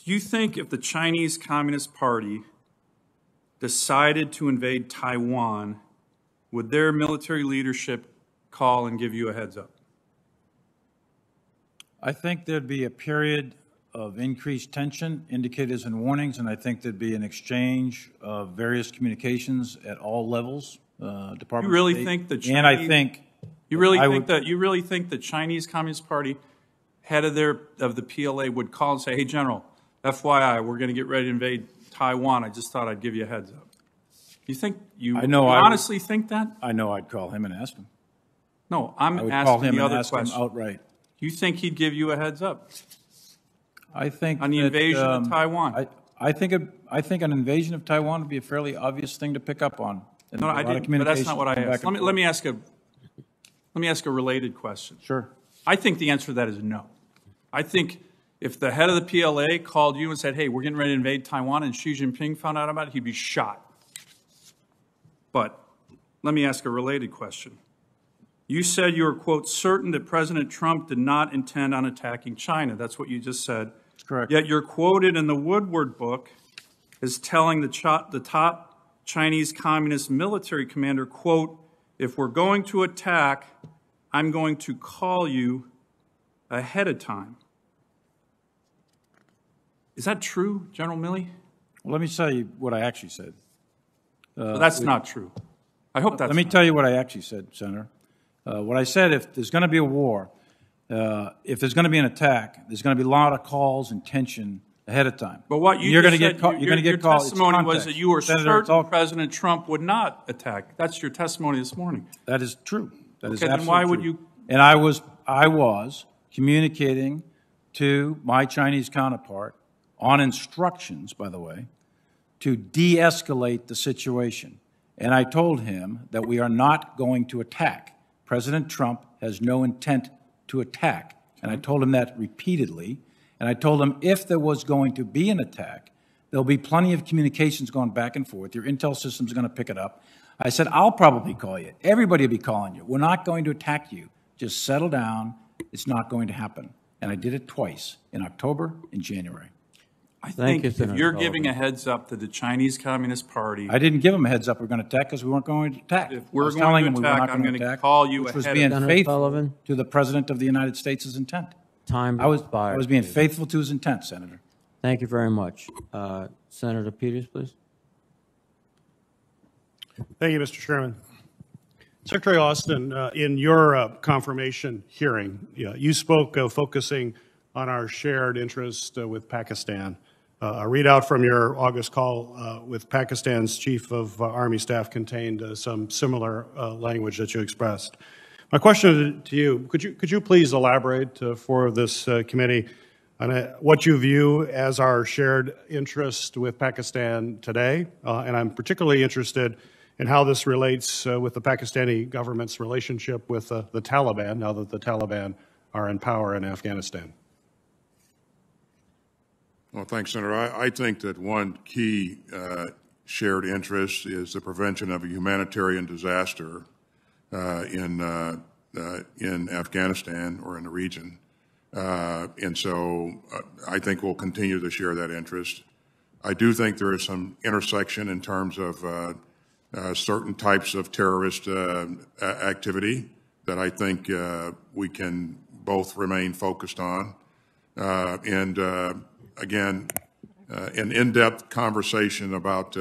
do you think if the Chinese Communist Party decided to invade Taiwan, would their military leadership call and give you a heads up? I think there'd be a period of increased tension, indicators and warnings, and I think there'd be an exchange of various communications at all levels. Department You really of State. think the Chinese, and I think you really think the Chinese Communist Party head of the PLA would call and say, "Hey, General, FYI, we're going to get ready to invade Taiwan. I just thought I'd give you a heads up." You honestly think that? I know I'd call him and ask him. No, I I'm would call asking him the and other ask him question. outright. You think he'd give you a heads up I think on the invasion of Taiwan? I think an invasion of Taiwan would be a fairly obvious thing to pick up on. And No, a I lot of didn't. But that's not what I communication asked. back and Let me ask a related question. Sure. I think the answer to that is no. I think if the head of the PLA called you and said, "Hey, we're getting ready to invade Taiwan," and Xi Jinping found out about it, he'd be shot. But let me ask a related question. You said you were, quote, certain that President Trump did not intend on attacking China. That's what you just said. That's correct. Yet you're quoted in the Woodward book as telling the top Chinese Communist military commander, quote, "If we're going to attack, I'm going to call you ahead of time." Is that true, General Milley? Well, let me tell you what I actually said. Well, that's not true. I hope that's Let me not tell you what I actually said, Senator. What I said, if there's going to be a war, if there's going to be an attack, there's going to be a lot of calls and tension ahead of time. But what you you're just going to said, get called. You're going to your get called. testimony was that you were Senator, certain President Trump would not attack. That's your testimony this morning. That is true. That is Okay, absolutely then why would true. you? And I was communicating to my Chinese counterpart on instructions, by the way, to de-escalate the situation. And I told him that we are not going to attack. President Trump has no intent to attack. And I told him that repeatedly. And I told him if there was going to be an attack, there'll be plenty of communications going back and forth. Your intel system's going to pick it up. I said, I'll probably call you. Everybody will be calling you. We're not going to attack you. Just settle down. It's not going to happen. And I did it twice, in October and January. I think if you're giving a heads up to the Chinese Communist Party, I didn't give them a heads up we're going to attack because we weren't going to attack. If we're going to attack, I'm going to call you which was ahead of being faithful to the President of the United States' intent. Time I was expired, being please. faithful to his intent, Senator. Thank you very much. Senator Peters, please. Thank you, Mr. Chairman. Secretary Austin, in your confirmation hearing, you spoke of focusing on our shared interest with Pakistan. A readout from your August call with Pakistan's Chief of Army Staff contained some similar language that you expressed. My question to you, could you please elaborate for this committee on what you view as our shared interest with Pakistan today? And I'm particularly interested in how this relates with the Pakistani government's relationship with the Taliban, now that the Taliban are in power in Afghanistan. Well, thanks, Senator. I think that one key shared interest is the prevention of a humanitarian disaster in Afghanistan or in the region. And so I think we'll continue to share that interest. I do think there is some intersection in terms of certain types of terrorist activity that I think we can both remain focused on. Again, an in-depth conversation about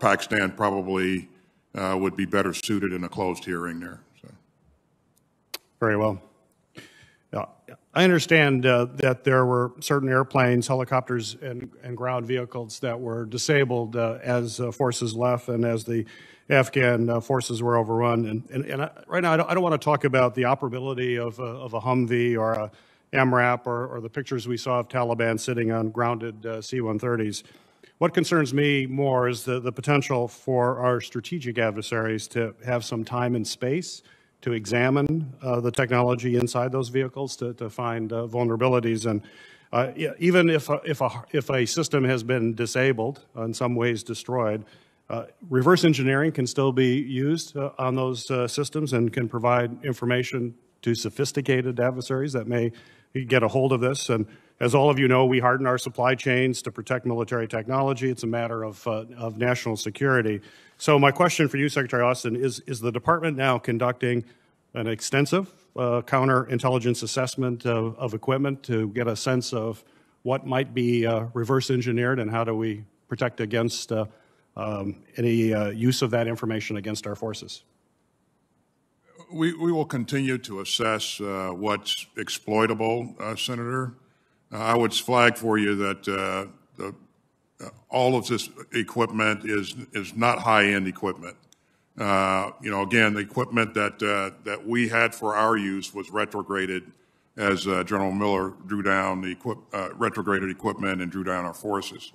Pakistan probably would be better suited in a closed hearing there. So. Very well. I understand that there were certain airplanes, helicopters, and ground vehicles that were disabled as forces left and as the Afghan forces were overrun. And right now, I don't want to talk about the operability of a Humvee or a MRAP or the pictures we saw of Taliban sitting on grounded C-130s. What concerns me more is the potential for our strategic adversaries to have some time and space to examine the technology inside those vehicles to find vulnerabilities. And Even if a system has been disabled, in some ways destroyed, reverse engineering can still be used on those systems and can provide information to sophisticated adversaries that may get a hold of this. And as all of you know, we harden our supply chains to protect military technology. It's a matter of national security. So my question for you, Secretary Austin, is the department now conducting an extensive counterintelligence assessment of equipment to get a sense of what might be reverse engineered, and how do we protect against any use of that information against our forces? We will continue to assess what's exploitable, Senator. I would flag for you that all of this equipment is not high-end equipment. Again, the equipment that we had for our use was retrograded as General Miller drew down the retrograded equipment and drew down our forces.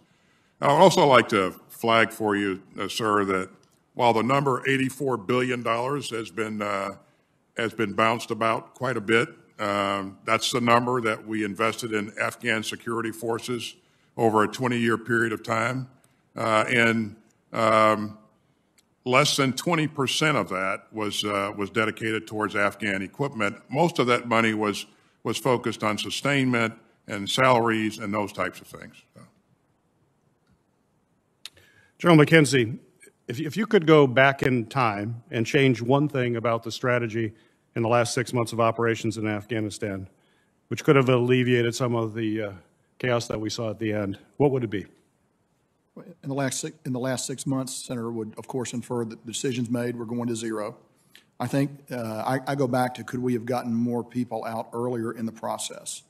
I would also like to flag for you, sir, that while the number $84 billion has been bounced about quite a bit, that's the number that we invested in Afghan security forces over a 20-year period of time, and less than 20% of that was dedicated towards Afghan equipment. Most of that money was focused on sustainment and salaries and those types of things. General McKenzie, if you could go back in time and change one thing about the strategy in the last 6 months of operations in Afghanistan, which could have alleviated some of the chaos that we saw at the end, what would it be? In the last 6 months, Senator would, of course, infer that the decisions made were going to zero. I think I go back to, could we have gotten more people out earlier in the process?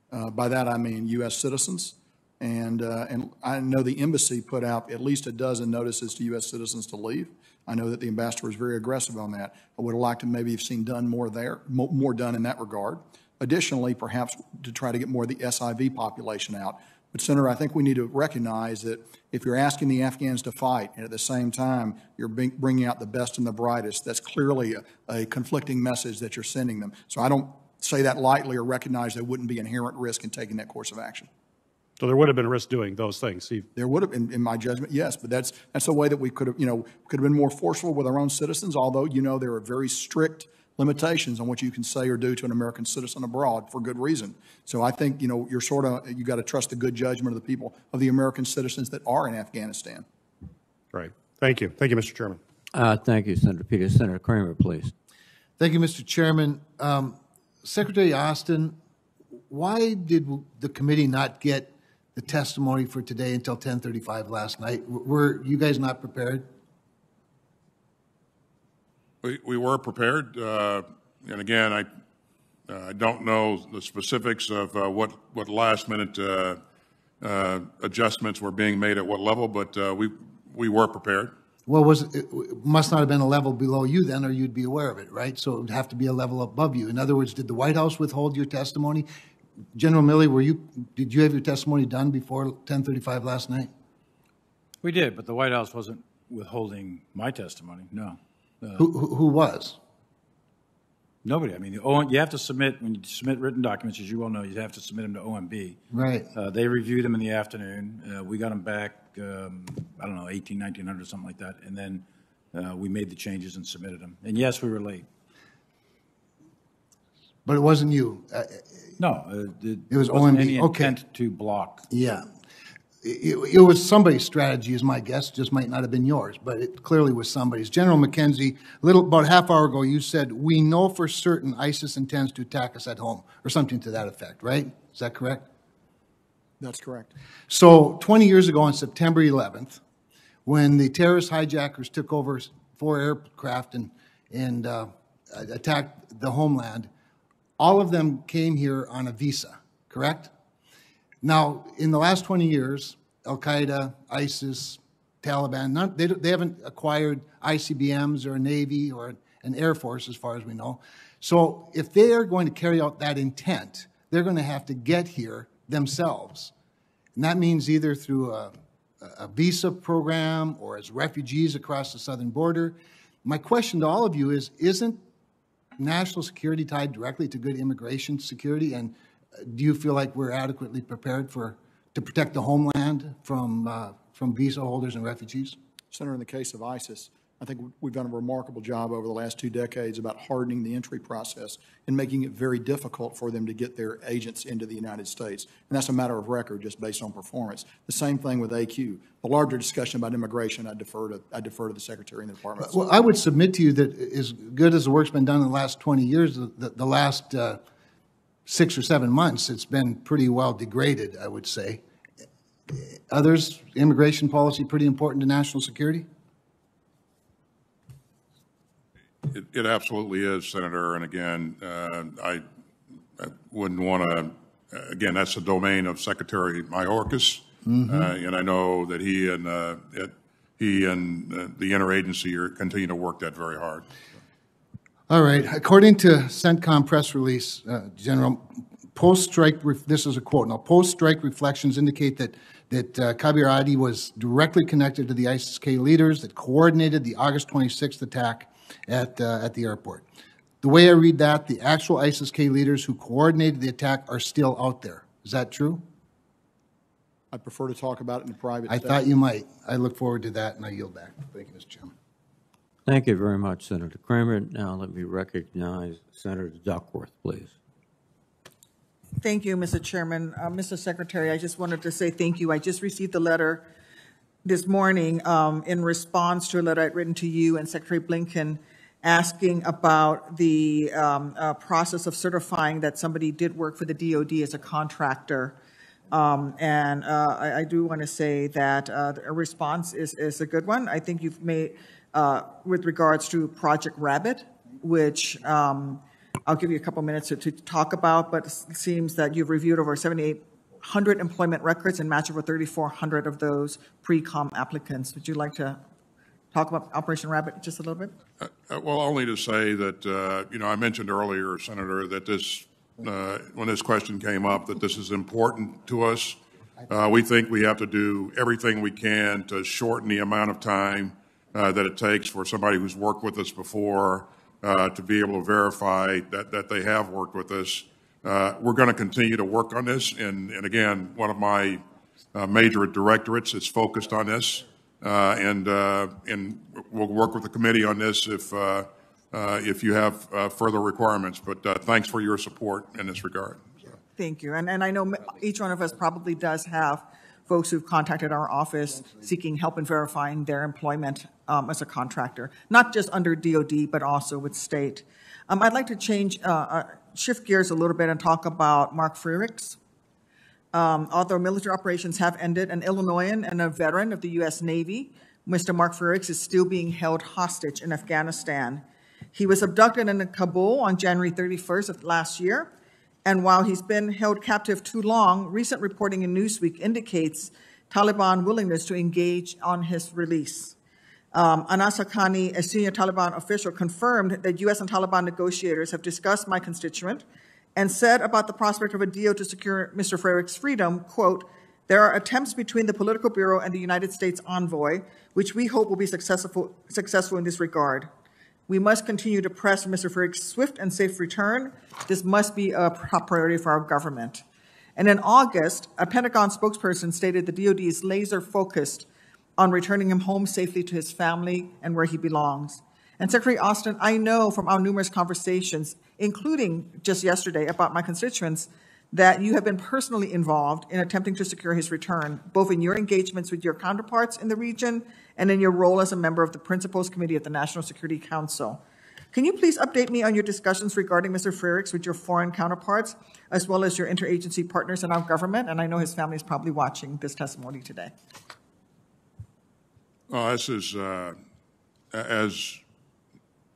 By that I mean U.S. citizens. And I know the embassy put out at least a dozen notices to U.S. citizens to leave. I know that the ambassador was very aggressive on that. I would have liked to maybe have seen done more there, more done in that regard. Additionally, perhaps to try to get more of the SIV population out. But, Senator, I think we need to recognize that if you're asking the Afghans to fight, and at the same time you're bringing out the best and the brightest, that's clearly a conflicting message that you're sending them. So I don't say that lightly or recognize there wouldn't be inherent risk in taking that course of action. So there would have been risk doing those things. There would have, in my judgment, yes. But that's a way that we could have, could have been more forceful with our own citizens. Although there are very strict limitations on what you can say or do to an American citizen abroad for good reason. So I think you got to trust the good judgment of the people, of the American citizens that are in Afghanistan. Right. Thank you, Mr. Chairman. Thank you, Senator Peters. Senator Kramer, please. Thank you, Mr. Chairman. Secretary Austin, why did the committee not get the testimony for today until 10:35 last night? Were you guys not prepared? We were prepared, and again, I don't know the specifics of what last-minute adjustments were being made at what level, but we were prepared. Well, it must not have been a level below you then, or you'd be aware of it, right? So it would have to be a level above you. In other words, did the White House withhold your testimony? General Milley, did you have your testimony done before 10:35 last night? We did, but the White House wasn't withholding my testimony, no. Who was? Nobody. I mean, you have to submit, when you submit written documents, as you well know, you have to submit them to OMB. Right. They reviewed them in the afternoon. We got them back, 1900, something like that. And then we made the changes and submitted them. And yes, we were late. But it wasn't you. No, it was wasn't OMB. Any intent to block. Yeah. It was somebody's strategy, is my guess. Just might not have been yours, but it clearly was somebody's. General McKenzie, about a half hour ago, you said, we know for certain ISIS intends to attack us at home, or something to that effect, right? Is that correct? That's correct. So 20 years ago on September 11th, when the terrorist hijackers took over 4 aircraft and attacked the homeland, all of them came here on a visa, correct? Now, in the last 20 years, Al-Qaeda, ISIS, Taliban, they haven't acquired ICBMs or a Navy or an Air Force, as far as we know. So if they are going to carry out that intent, they're going to have to get here themselves. And that means either through a visa program or as refugees across the southern border. My question to all of you is, isn't national security tied directly to good immigration security? And do you feel like we're adequately prepared to protect the homeland from visa holders and refugees? Senator, in the case of ISIS, I think we've done a remarkable job over the last 2 decades about hardening the entry process and making it very difficult for them to get their agents into the United States. And that's a matter of record just based on performance. The same thing with AQ. The larger discussion about immigration, I defer to the Secretary and the Department. Well, I would submit to you that as good as the work's been done in the last 20 years, the last 6 or 7 months, it's been pretty well degraded, I would say. Others, immigration policy pretty important to national security? It absolutely is, Senator. And again, I wouldn't want to, again, that's the domain of Secretary Mayorkas. And I know that he and the interagency continue to work that very hard. All right. According to CENTCOM press release, General, post-strike, this is a quote now, post-strike reflections indicate that Kabir Adi was directly connected to the ISIS-K leaders that coordinated the August 26th attack at the airport. The way I read that, the actual ISIS-K leaders who coordinated the attack are still out there. Is that true? I'd prefer to talk about it in private. I thought you might. I look forward to that, and I yield back. Thank you, Mr. Chairman. Thank you very much, Senator Kramer. Now let me recognize Senator Duckworth, please. Thank you, Mr. Chairman. Mr. Secretary, I just wanted to say thank you. I just received a letter this morning in response to a letter I'd written to you and Secretary Blinken asking about the process of certifying that somebody did work for the DOD as a contractor. I do want to say that a response is a good one. I think you've made, with regards to Project Rabbit, which I'll give you a couple minutes to talk about, but it seems that you've reviewed over 7,800 employment records and matched over 3,400 of those pre-com applicants. Would you like to talk about Operation Rabbit just a little bit? Well, only to say that, I mentioned earlier, Senator, that this, when this question came up, that this is important to us. We think we have to do everything we can to shorten the amount of time that it takes for somebody who's worked with us before to be able to verify that they have worked with us. We're going to continue to work on this. And again, one of my major directorates is focused on this. And we'll work with the committee on this if you have further requirements. But thanks for your support in this regard. Thank you. And I know each one of us probably does have folks who've contacted our office seeking help in verifying their employment as a contractor, not just under DOD, but also with state. I'd like to shift gears a little bit and talk about Mark Frerichs. Although military operations have ended, an Illinoisan and a veteran of the U.S. Navy, Mr. Mark Frerichs is still being held hostage in Afghanistan. He was abducted in Kabul on January 31st of last year. And while he's been held captive too long, recent reporting in Newsweek indicates Taliban willingness to engage on his release. Anas Haqqani, a senior Taliban official, confirmed that U.S. and Taliban negotiators have discussed my constituent and said about the prospect of a deal to secure Mr. Frerich's freedom, quote, "There are attempts between the political bureau and the United States envoy, which we hope will be successful in this regard. We must continue to press for Mr. Frerich's swift and safe return. This must be a top priority for our government." And in August, a Pentagon spokesperson stated the DOD is laser focused on returning him home safely to his family and where he belongs. And Secretary Austin, I know from our numerous conversations, including just yesterday about my constituents, that you have been personally involved in attempting to secure his return, both in your engagements with your counterparts in the region and in your role as a member of the Principals Committee of the National Security Council. Can you please update me on your discussions regarding Mr. Frerichs with your foreign counterparts, as well as your interagency partners in our government? And I know his family is probably watching this testimony today. Well, this is, as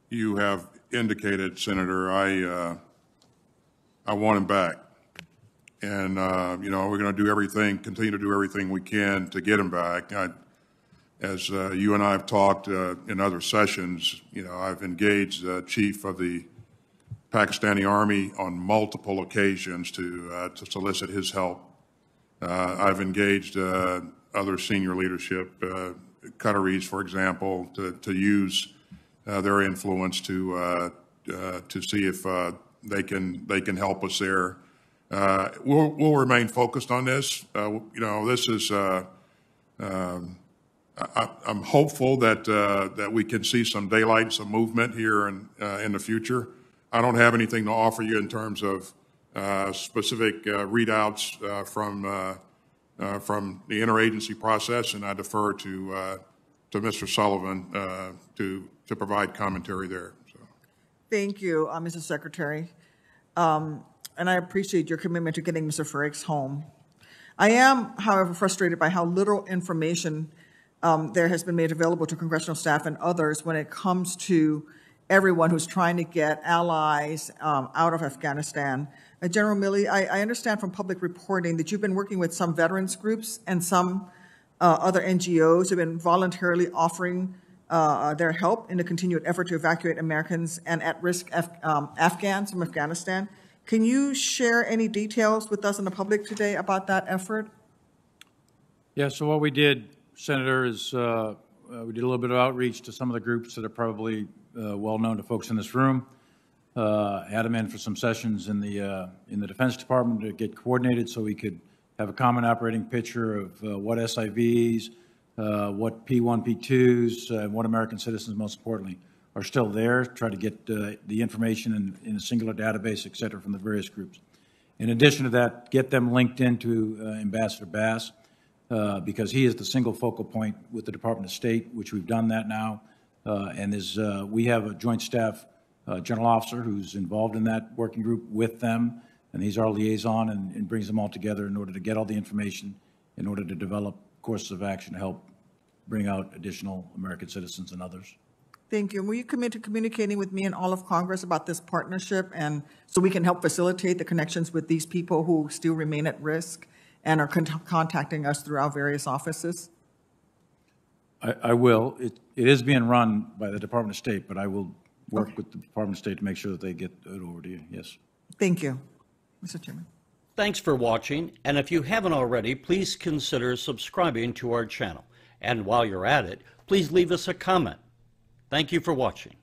you have indicated, Senator, I want him back. And, we're going to do everything, continue to do everything we can to get him back. As you and I have talked in other sessions, I've engaged the chief of the Pakistani Army on multiple occasions to solicit his help. I've engaged other senior leadership, Qataris, for example, to use their influence to see if they can help us there. we'll remain focused on this. This is, I'm hopeful that we can see some daylight and some movement here in the future. I don't have anything to offer you in terms of specific readouts from the interagency process, and I defer to Mr. Sullivan to provide commentary there. So. Thank you, Mr. Secretary. And I appreciate your commitment to getting Mr. Frakes home. I am, however, frustrated by how little information there has been made available to congressional staff and others when it comes to everyone who's trying to get allies out of Afghanistan. General Milley, I understand from public reporting that you've been working with some veterans groups and some other NGOs who have been voluntarily offering their help in the continued effort to evacuate Americans and at-risk Afghans from Afghanistan. Can you share any details with us and the public today about that effort? Yeah, so what we did, Senator, is we did a little bit of outreach to some of the groups that are probably well known to folks in this room. Had them in for some sessions in the Defense Department to get coordinated so we could have a common operating picture of what SIVs, what P1, P2s, and what American citizens, most importantly, are still there, try to get the information in a singular database, et cetera, from the various groups. In addition to that, get them linked into Ambassador Bass, because he is the single focal point with the Department of State, which we've done that now. And we have a joint staff general officer who's involved in that working group with them, and he's our liaison and brings them all together in order to get all the information, in order to develop courses of action to help bring out additional American citizens and others. Thank you. And will you commit to communicating with me and all of Congress about this partnership, and so we can help facilitate the connections with these people who still remain at risk and are contacting us through our various offices? I will. It is being run by the Department of State, but I will work with the Department of State to make sure that they get it over to you. Yes. Thank you, Mr. Chairman. Thanks for watching, and if you haven't already, please consider subscribing to our channel. And while you're at it, please leave us a comment. Thank you for watching.